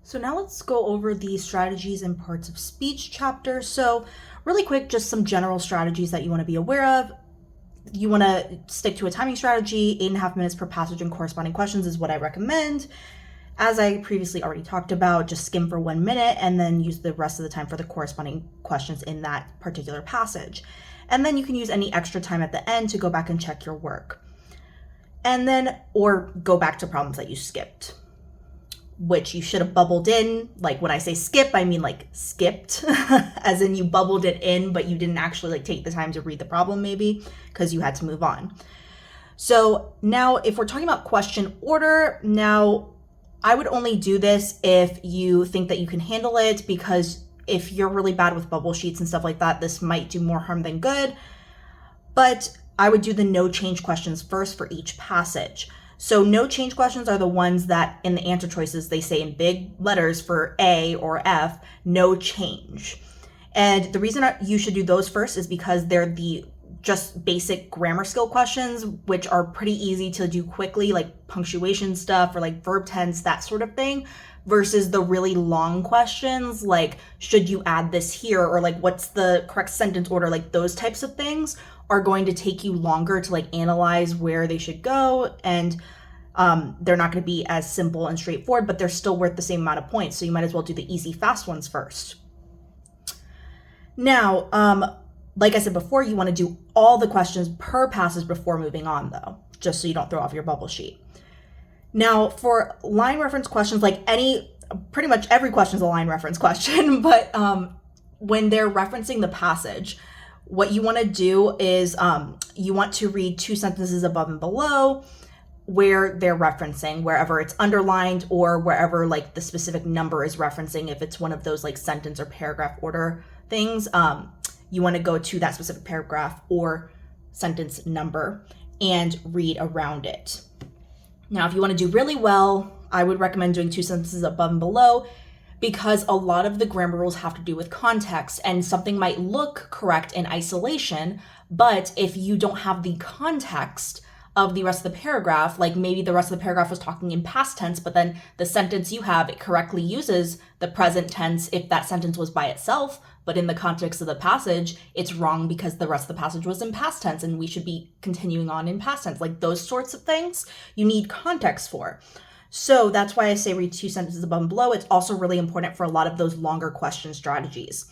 So now let's go over the strategies and parts of speech chapter. So really quick, just some general strategies that you want to be aware of. You want to stick to a timing strategy. 8.5 minutes per passage and corresponding questions is what I recommend. As I previously already talked about, just skim for 1 minute and then use the rest of the time for the corresponding questions in that particular passage. And then you can use any extra time at the end to go back and check your work. And then, or go back to problems that you skipped, which you should have bubbled in. Like when I say skip, I mean like skipped, as in you bubbled it in, but you didn't actually like take the time to read the problem maybe because you had to move on. So now if we're talking about question order, now I would only do this if you think that you can handle it, because if you're really bad with bubble sheets and stuff like that, this might do more harm than good. But I would do the no change questions first for each passage. So no change questions are the ones that in the answer choices, they say in big letters for A or F, no change. And the reason you should do those first is because they're the just basic grammar skill questions, which are pretty easy to do quickly, like punctuation stuff or like verb tense, that sort of thing, versus the really long questions like should you add this here, or like what's the correct sentence order, like those types of things are going to take you longer to like analyze where they should go, and they're not going to be as simple and straightforward, but they're still worth the same amount of points, so you might as well do the easy fast ones first. Now like I said before, you want to do all the questions per passage before moving on though, just so you don't throw off your bubble sheet. Now for line reference questions, like pretty much every question is a line reference question, but when they're referencing the passage, what you want to do is you want to read 2 sentences above and below where they're referencing, wherever it's underlined or wherever like the specific number is referencing. If it's one of those like sentence or paragraph order things, you want to go to that specific paragraph or sentence number and read around it. Now, if you want to do really well, I would recommend doing 2 sentences above and below, because a lot of the grammar rules have to do with context, and something might look correct in isolation, but if you don't have the context of the rest of the paragraph, like maybe the rest of the paragraph was talking in past tense, but then the sentence you have, it correctly uses the present tense if that sentence was by itself, but in the context of the passage, it's wrong because the rest of the passage was in past tense and we should be continuing on in past tense. Like those sorts of things, you need context for. So that's why I say read 2 sentences above and below. It's also really important for a lot of those longer question strategies.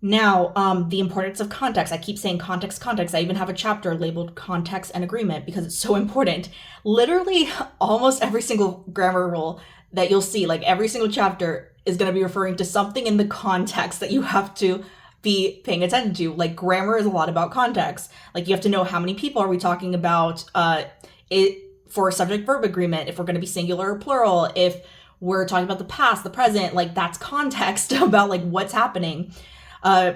Now, the importance of context. I keep saying context. I even have a chapter labeled context and agreement because it's so important. Literally almost every single grammar rule that you'll see, like every single chapter is going to be referring to something in the context that you have to be paying attention to. Like grammar is a lot about context. Like you have to know how many people are we talking about for subject verb agreement, if we're going to be singular or plural, if we're talking about the past, the present, like that's context about like what's happening.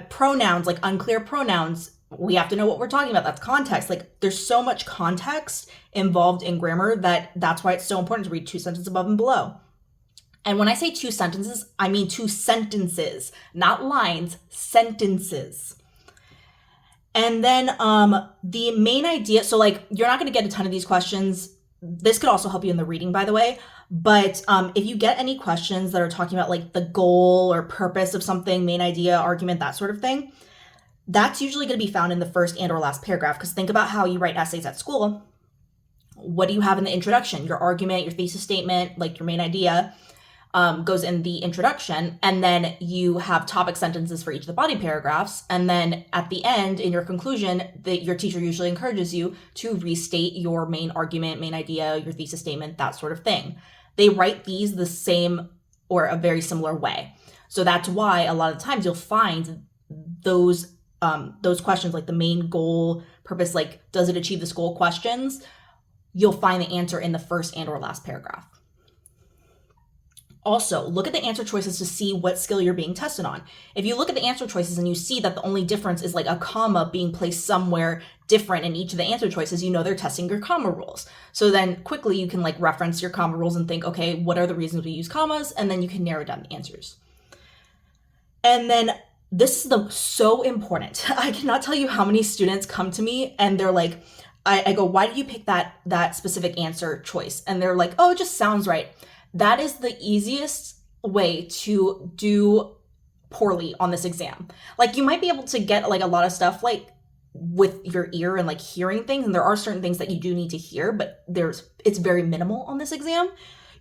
Pronouns, like unclear pronouns, we have to know what we're talking about. That's context. Like there's so much context involved in grammar that's why it's so important to read 2 sentences above and below. And when I say 2 sentences, I mean 2 sentences, not lines, sentences. And then the main idea, so like you're not going to get a ton of these questions. This could also help you in the reading, by the way. But if you get any questions that are talking about like the goal or purpose of something, main idea, argument, that sort of thing, that's usually going to be found in the first and or last paragraph. Because think about how you write essays at school. What do you have in the introduction? Your argument, your thesis statement, like your main idea goes in the introduction. And then you have topic sentences for each of the body paragraphs. And then at the end, in your conclusion, your teacher usually encourages you to restate your main argument, main idea, your thesis statement, that sort of thing. They write these the same or a very similar way. So that's why a lot of times you'll find those questions, like the main goal, purpose, like does it achieve this goal questions, you'll find the answer in the first and or last paragraph. Also, look at the answer choices to see what skill you're being tested on. If you look at the answer choices and you see that the only difference is like a comma being placed somewhere different in each of the answer choices, you know they're testing your comma rules. So then quickly you can like reference your comma rules and think, okay, what are the reasons we use commas? And then you can narrow down the answers. And then this is so important. I cannot tell you how many students come to me and they're like, I go, why did you pick that specific answer choice? And they're like, oh, it just sounds right. That is the easiest way to do poorly on this exam. Like, you might be able to get like a lot of stuff like with your ear and like hearing things, and there are certain things that you do need to hear, but it's very minimal on this exam.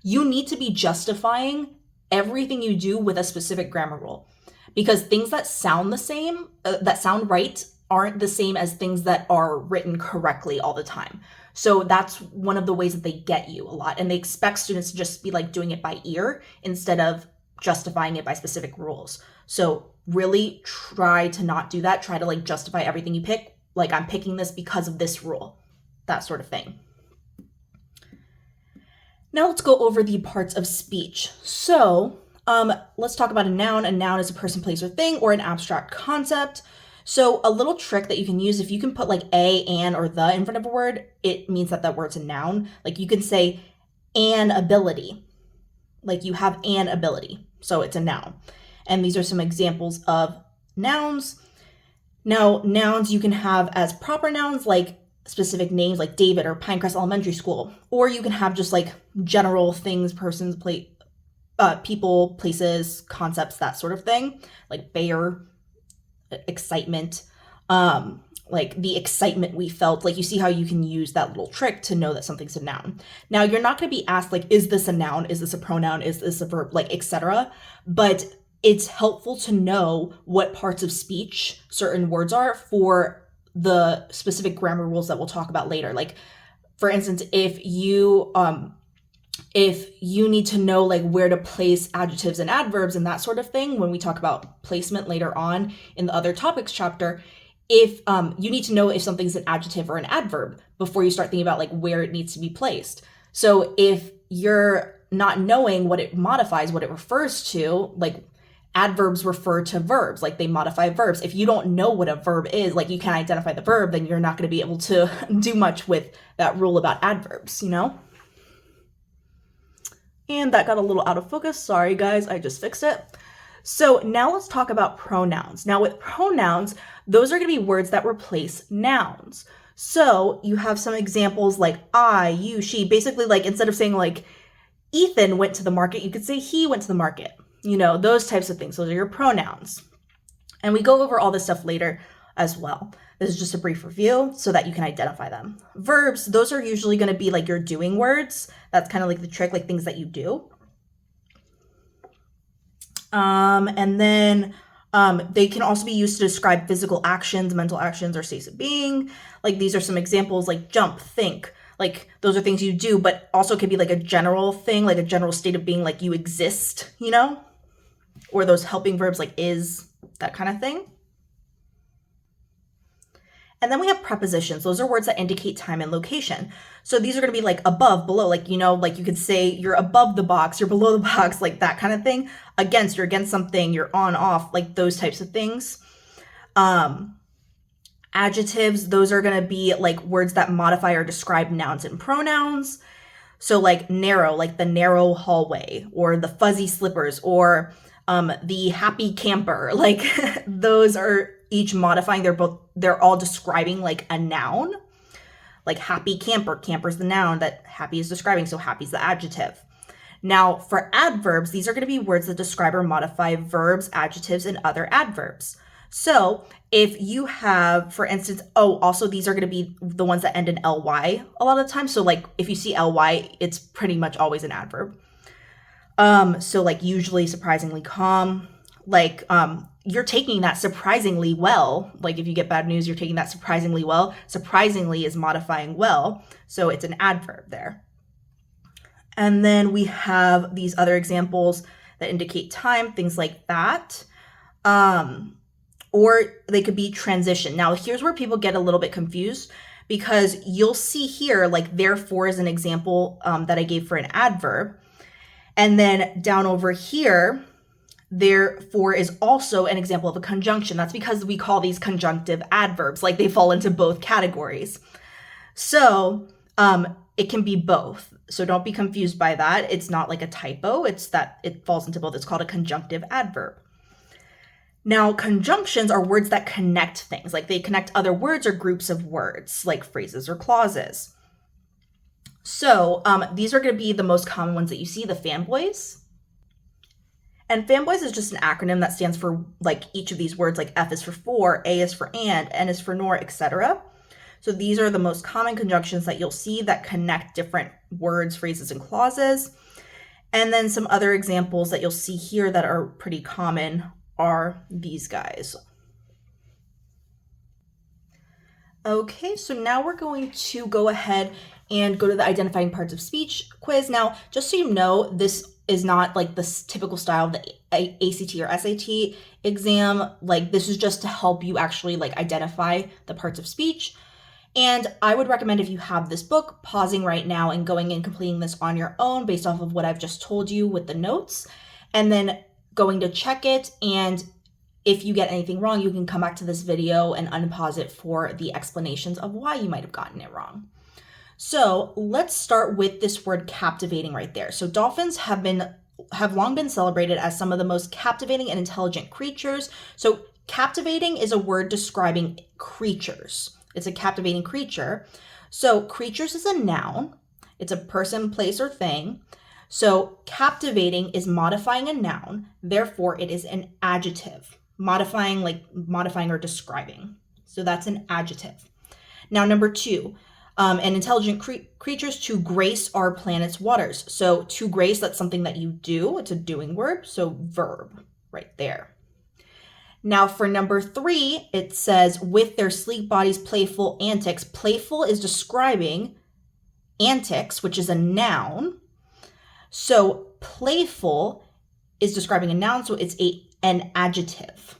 You need to be justifying everything you do with a specific grammar rule, because things that sound the same, that sound right, aren't the same as things that are written correctly all the time. So that's one of the ways that they get you a lot, and they expect students to just be like doing it by ear instead of justifying it by specific rules. So really try to not do that. Try to like justify everything you pick. Like, I'm picking this because of this rule, that sort of thing. Now let's go over the parts of speech. So let's talk about a noun. A noun is a person, place, or thing, or an abstract concept. So a little trick that you can use, if you can put like a, an, or the in front of a word, it means that that word's a noun. Like, you can say an ability. Like, you have an ability, so it's a noun. And these are some examples of nouns. Now, nouns you can have as proper nouns, like specific names like David or Pinecrest Elementary School, or you can have just like general things, persons, people, places, concepts, that sort of thing, like bear, excitement, like the excitement we felt. Like, you see how you can use that little trick to know that something's a noun. Now, you're not going to be asked like, is this a noun? Is this a pronoun? Is this a verb? Like, etc. But it's helpful to know what parts of speech certain words are for the specific grammar rules that we'll talk about later. Like, for instance, if you need to know like where to place adjectives and adverbs and that sort of thing, when we talk about placement later on in the other topics chapter, if you need to know if something's an adjective or an adverb before you start thinking about like where it needs to be placed. So if you're not knowing what it modifies, what it refers to, like adverbs refer to verbs, like they modify verbs. If you don't know what a verb is, like you can't identify the verb, then you're not going to be able to do much with that rule about adverbs, you know? And that got a little out of focus. Sorry, guys, I just fixed it. So now let's talk about pronouns. Now with pronouns, those are going to be words that replace nouns. So you have some examples like I, you, she. Basically, like instead of saying like Ethan went to the market, you could say he went to the market. You know, those types of things. Those are your pronouns. And we go over all this stuff later as well. This is just a brief review so that you can identify them. Verbs, those are usually going to be like your doing words. That's kind of like the trick, like things that you do. And then they can also be used to describe physical actions, mental actions, or states of being. Like these are some examples like jump, think. Like those are things you do, but also could be like a general thing, like a general state of being, like you exist, you know? Or those helping verbs like is, that kind of thing. And then we have prepositions. Those are words that indicate time and location. So these are going to be like above, below, like, you know, like you could say you're above the box, you're below the box, like that kind of thing. Against, you're against something, you're on, off, like those types of things. Adjectives, those are going to be like words that modify or describe nouns and pronouns. So like narrow, like the narrow hallway, or the fuzzy slippers, or the happy camper. Like those are each modifying. They're all describing like a noun. Like happy camper, camper's the noun that happy is describing, so happy's the adjective. Now for adverbs, these are going to be words that describe or modify verbs, adjectives, and other adverbs. So if you have, for instance, also these are going to be the ones that end in ly a lot of the time. So like if you see ly, it's pretty much always an adverb. So like usually, surprisingly, calm, like you're taking that surprisingly well. Like if you get bad news, you're taking that surprisingly well. Surprisingly is modifying well, so it's an adverb there. And then we have these other examples that indicate time, things like that. Or they could be transition. Now here's where people get a little bit confused, because you'll see here like therefore is an example that I gave for an adverb. And then down over here, therefore is also an example of a conjunction. That's because we call these conjunctive adverbs, like they fall into both categories. So it can be both. So don't be confused by that. It's not like a typo. It's that it falls into both. It's called a conjunctive adverb. Now, conjunctions are words that connect things, like they connect other words or groups of words, like phrases or clauses. So these are going to be the most common ones that you see, the fanboys. And fanboys is just an acronym that stands for like each of these words, like F is for, A is for and, N is for nor, etc. So these are the most common conjunctions that you'll see that connect different words, phrases, and clauses. And then some other examples that you'll see here that are pretty common are these guys. Okay, so now we're going to go ahead and go to the identifying parts of speech quiz. Now, just so you know, this is not like the typical style of the ACT or SAT exam. Like, this is just to help you actually like identify the parts of speech. And I would recommend, if you have this book, pausing right now and going and completing this on your own based off of what I've just told you with the notes, and then going to check it. And if you get anything wrong, you can come back to this video and unpause it for the explanations of why you might have gotten it wrong. So let's start with this word captivating right there. So dolphins have long been celebrated as some of the most captivating and intelligent creatures. So captivating is a word describing creatures. It's a captivating creature. So creatures is a noun. It's a person, place, or thing. So captivating is modifying a noun. Therefore, it is an adjective. Modifying or describing. So that's an adjective. Now, number 2, and intelligent creatures to grace our planet's waters. So to grace, that's something that you do. It's a doing word. So verb right there. Now for number 3, it says, with their sleek bodies, playful antics. Playful is describing antics, which is a noun. So playful is describing a noun, so it's an adjective.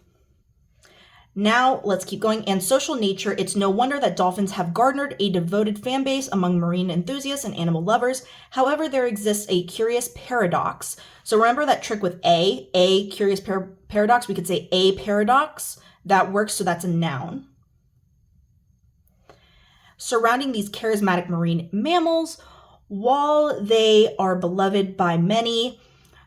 Now let's keep going. And social nature, it's no wonder that dolphins have garnered a devoted fan base among marine enthusiasts and animal lovers. However, there exists a curious paradox. So remember that trick with a curious paradox? We could say a paradox. That works, so that's a noun. Surrounding these charismatic marine mammals, while they are beloved by many,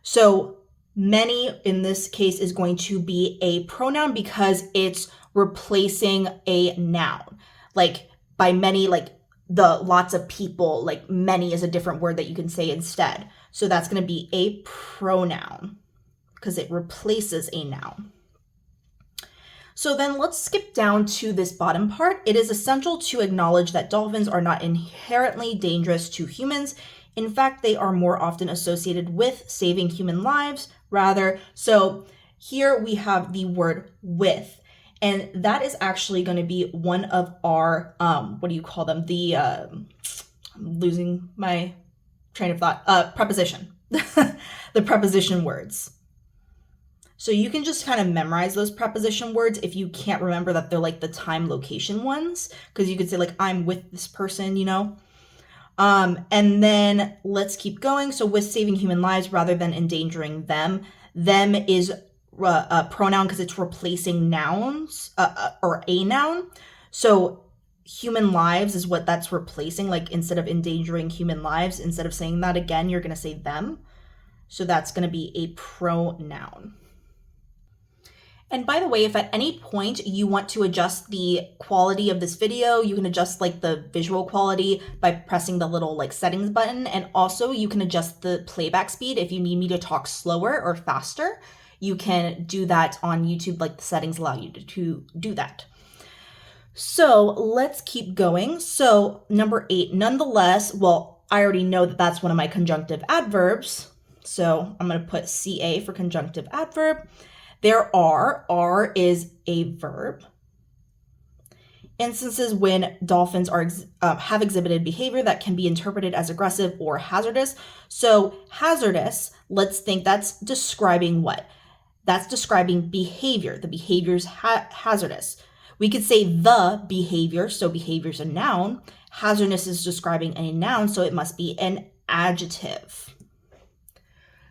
so many in this case is going to be a pronoun because it's replacing a noun. Like by many, like the lots of people, like many is a different word that you can say instead. So that's going to be a pronoun because it replaces a noun. So then let's skip down to this bottom part. It is essential to acknowledge that dolphins are not inherently dangerous to humans. In fact, they are more often associated with saving human lives rather. So here we have the word with, and that is actually going to be one of our, what do you call them? I'm losing my train of thought, preposition, the preposition words. So you can just kind of memorize those preposition words if you can't remember that they're like the time location ones, because you could say like, I'm with this person, you know? And then let's keep going. So with saving human lives rather than endangering them, them is a pronoun because it's replacing nouns or a noun. So human lives is what that's replacing. Like instead of endangering human lives, instead of saying that again, you're going to say them. So that's going to be a pronoun. And by the way, if at any point you want to adjust the quality of this video, you can adjust like the visual quality by pressing the little like settings button. And also you can adjust the playback speed. If you need me to talk slower or faster, you can do that on YouTube. Like the settings allow you to do that. So let's keep going. So number 8, nonetheless, well, I already know that that's one of my conjunctive adverbs. So I'm going to put CA for conjunctive adverb. There are, R is a verb. Instances when dolphins have exhibited behavior that can be interpreted as aggressive or hazardous. So hazardous, let's think that's describing what? That's describing behavior. The behavior's hazardous. We could say the behavior, so behavior's a noun. Hazardous is describing a noun, so it must be an adjective.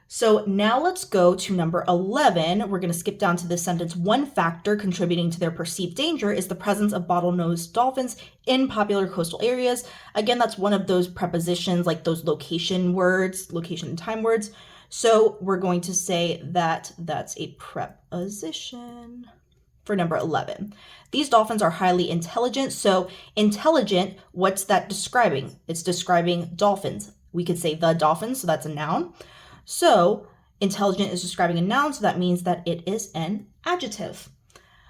So now let's go to number 11. We're going to skip down to this sentence. One factor contributing to their perceived danger is the presence of bottlenose dolphins in popular coastal areas. Again, that's one of those prepositions, like those location words, location and time words. So we're going to say that that's a preposition for number 11. These dolphins are highly intelligent. So intelligent, what's that describing? It's describing dolphins. We could say the dolphins, so that's a noun. So Intelligent is describing a noun, so that means that it is an adjective.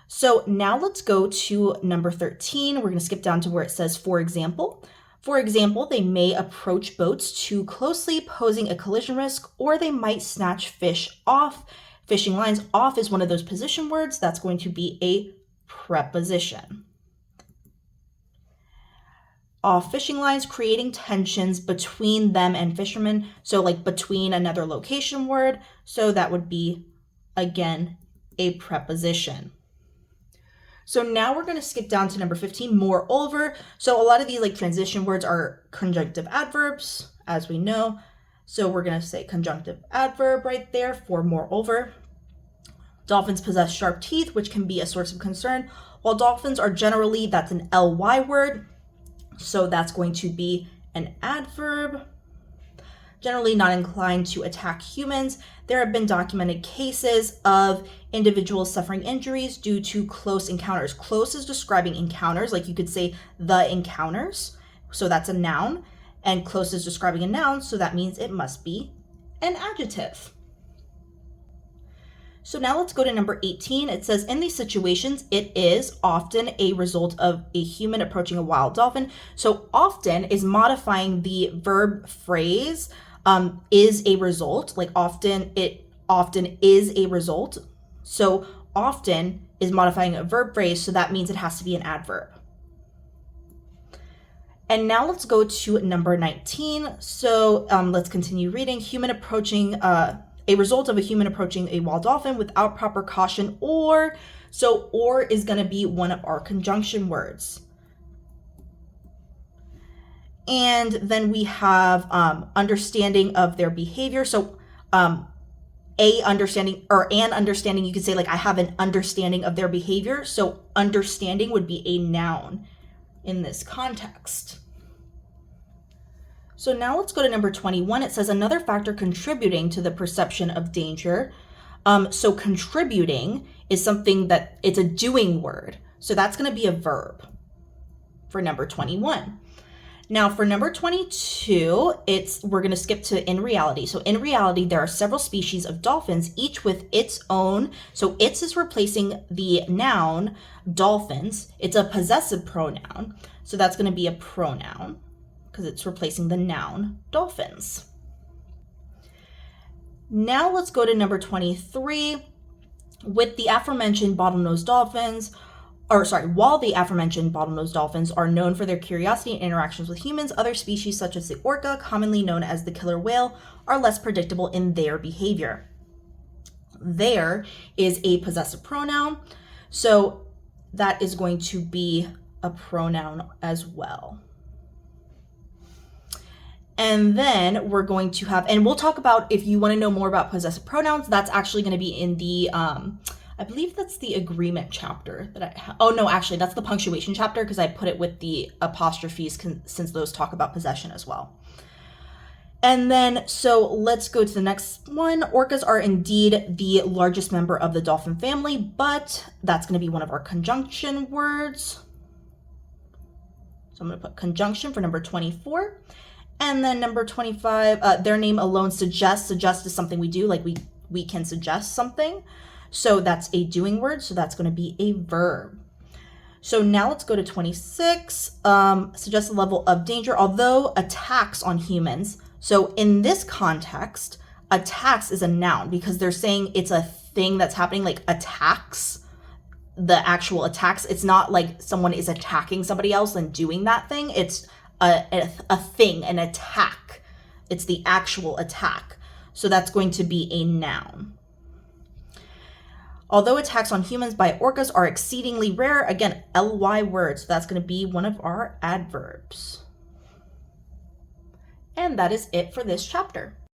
So now let's go to number 13. We're going to skip down to where it says, for example. For example, they may approach boats too closely, posing a collision risk, or they might snatch fish off. Fishing lines. Off is one of those position words. That's going to be a preposition. Off fishing lines, creating tensions between them and fishermen. So like between another location word. So that would be, again, a preposition. So now we're going to skip down to number 15, moreover. So a lot of these like transition words are conjunctive adverbs, as we know. So we're going to say conjunctive adverb right there for moreover. Dolphins possess sharp teeth, which can be a source of concern. While dolphins are generally, that's an ly word. So that's going to be an adverb. Generally not inclined to attack humans. There have been documented cases of individuals suffering injuries due to close encounters. Close is describing encounters, like you could say the encounters. So that's a noun. And close is describing a noun, so that means it must be an adjective. So now let's go to number 18. It says, in these situations, it is often a result of a human approaching a wild dolphin. So often is modifying the verb phrase is a result, like often, it often is a result. So often is modifying a verb phrase, so that means it has to be an adverb. And now let's go to number 19. So let's continue reading. Human approaching, a result of a human approaching a wild dolphin without proper caution, or, so or is going to be one of our conjunction words. And then we have understanding of their behavior. So an understanding, you could say like I have an understanding of their behavior. So understanding would be a noun in this context. So now let's go to number 21. It says another factor contributing to the perception of danger. So contributing is something that it's a doing word. So that's going to be a verb for number 21. Now for number 22, we're going to skip to in reality. So in reality, there are several species of dolphins, each with its own. So its is replacing the noun dolphins. It's a possessive pronoun. So that's going to be a pronoun because it's replacing the noun dolphins. Now let's go to number 23. With the aforementioned bottlenose dolphins, while the aforementioned bottlenose dolphins are known for their curiosity and interactions with humans, other species such as the orca, commonly known as the killer whale, are less predictable in their behavior. There is a possessive pronoun, so that is going to be a pronoun as well. And then we're going to have, and we'll talk about, if you want to know more about possessive pronouns, that's actually going to be in the, I believe that's the agreement chapter that I have. Oh no, actually that's the punctuation chapter because I put it with the apostrophes since those talk about possession as well. And then, so let's go to the next one. Orcas are indeed the largest member of the dolphin family, but that's going to be one of our conjunction words. So I'm going to put conjunction for number 24. And then number 25, their name alone suggests. Suggest is something we do, like we can suggest something. So that's a doing word, so that's going to be a verb. So now let's go to 26. Suggest a level of danger, although attacks on humans. So in this context, attacks is a noun because they're saying it's a thing that's happening, like attacks, the actual attacks. It's not like someone is attacking somebody else and doing that thing. It's a thing, an attack. It's the actual attack. So that's going to be a noun. Although attacks on humans by orcas are exceedingly rare, again, ly words, so that's going to be one of our adverbs. And that is it for this chapter.